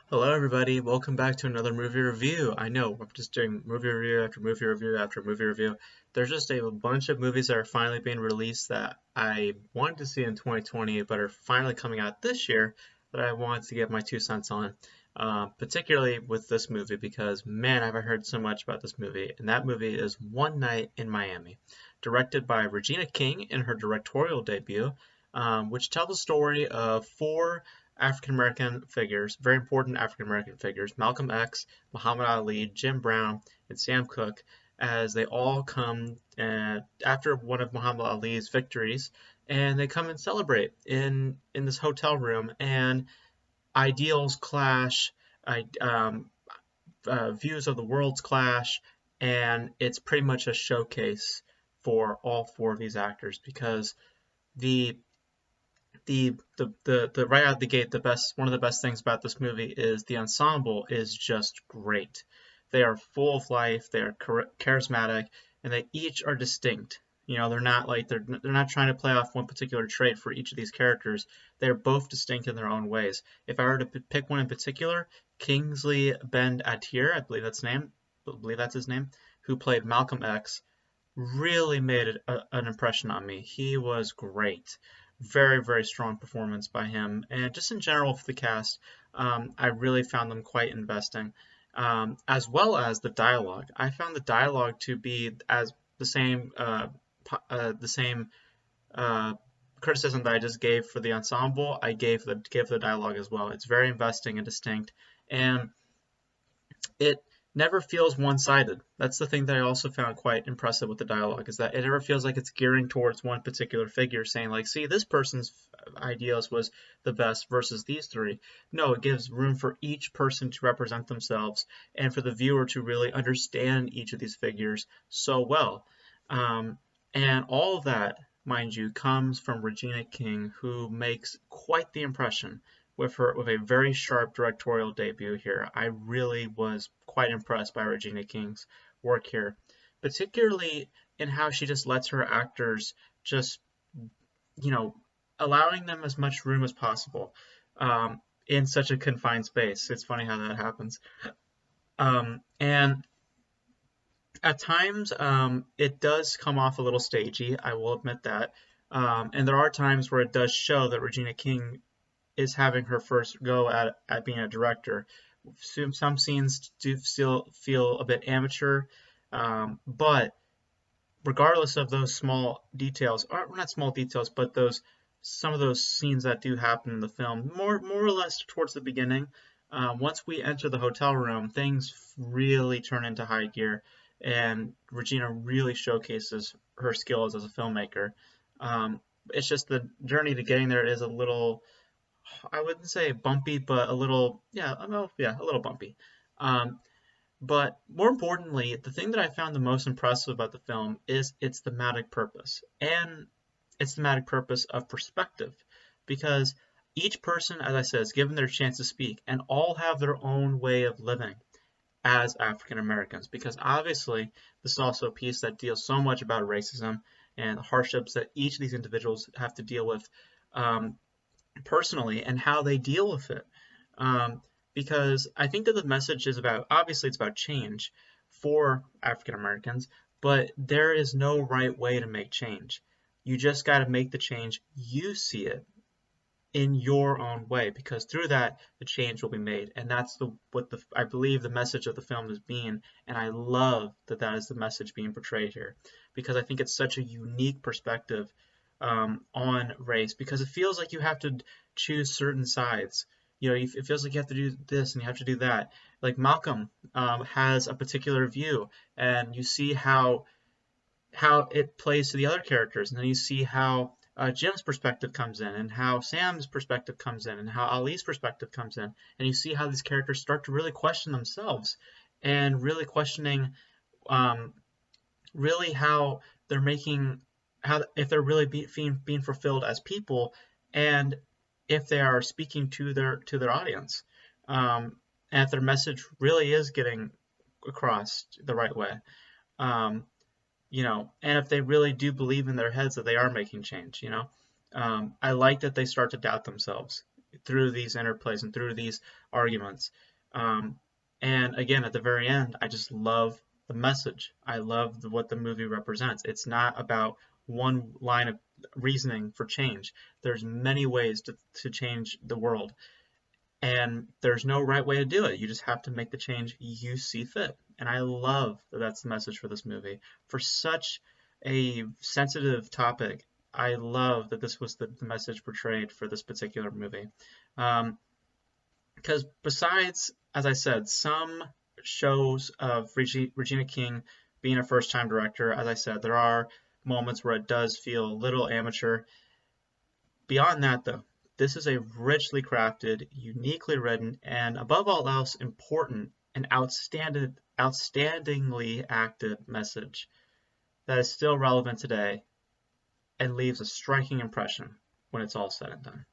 Hello, everybody. Welcome back to another movie review. I know we're just doing movie review after movie review after movie review. There's just a bunch of movies that are finally being released that I wanted to see in 2020, but are finally coming out this year that I wanted to give my 2 cents on. Particularly with this movie because, man, have I heard so much about this movie. And that movie is One Night in Miami, directed by Regina King in her directorial debut, which tells the story of four African American figures, very important African American figures, Malcolm X, Muhammad Ali, Jim Brown, and Sam Cooke, as they all come after one of Muhammad Ali's victories, and they come and celebrate in this hotel room, and ideals clash, views of the worlds clash, and it's pretty much a showcase for all four of these actors because the the right out of the gate, the best one of the best things about this movie is the ensemble is just great. They are full of life, they are charismatic, and they each are distinct. You know, they're not trying to play off one particular trait for each of these characters. They're both distinct in their own ways. If I were to pick one in particular, Kingsley Ben-Adir, I believe that's his name, who played Malcolm X, really made an impression on me. He was great. Very, very strong performance by him. And just in general for the cast, I really found them quite investing. As well as the dialogue. I found the dialogue to be as the same uh, criticism that I just gave for the ensemble. I gave the dialogue as well. It's very investing and distinct, and it never feels one-sided. That's the thing that I also found quite impressive with the dialogue, is that it never feels like it's gearing towards one particular figure, saying like, see, this person's ideas was the best versus these three. No, it gives room for each person to represent themselves and for the viewer to really understand each of these figures so well. And all of that, mind you, comes from Regina King, who makes quite the impression with a very sharp directorial debut here. I really was quite impressed by Regina King's work here, particularly in how she just lets her actors just, you know, allowing them as much room as possible in such a confined space. It's funny how that happens. And at times, it does come off a little stagey, I will admit that. And there are times where it does show that Regina King is having her first go at being a director. Some scenes do still feel a bit amateur, but regardless of those small details, or not small details, but those some of those scenes that do happen in the film, more or less towards the beginning, once we enter the hotel room, things really turn into high gear, and Regina really showcases her skills as a filmmaker. It's just the journey to getting there is a little, I wouldn't say bumpy, but a little, yeah, a little bumpy. Um, but more importantly, the thing that I found the most impressive about the film is its thematic purpose and its thematic purpose of perspective, because each person, as I said, is given their chance to speak, and all have their own way of living as African Americans. Because obviously, this is also a piece that deals so much about racism and the hardships that each of these individuals have to deal with. Personally, and how they deal with it. Um, because I think that the message is about, obviously, it's about change for African Americans, but there is no right way to make change. You just got to make the change you see it in your own way, because through that the change will be made, and that's what I believe the message of the film is being, and I love that that is the message being portrayed here, because I think it's such a unique perspective on race, because it feels like you have to choose certain sides. You know, it feels like you have to do this and you have to do that. Like Malcolm has a particular view, and you see how it plays to the other characters, and then you see how Jim's perspective comes in, and how Sam's perspective comes in, and how Ali's perspective comes in, and you see how these characters start to really question themselves, and really questioning, um, really how they're making, how if they're really being fulfilled as people, and if they are speaking to their audience, and if their message really is getting across the right way. Um, and if they really do believe in their heads that they are making change. I like that they start to doubt themselves through these interplays and through these arguments. Um, and again, at the very end, I just love the message. I love what the movie represents. It's not about one line of reasoning for change. There's many ways to change the world, and there's no right way to do it. You just have to make the change you see fit. And I love that that's the message for this movie. For such a sensitive topic, I love that this was the message portrayed for this particular movie. Because besides, as I said, some shows of Regina King being a first time director, as I said, there are moments where it does feel a little amateur. Beyond that, though, this is a richly crafted, uniquely written, and above all else, important and outstandingly acted message that is still relevant today and leaves a striking impression when it's all said and done.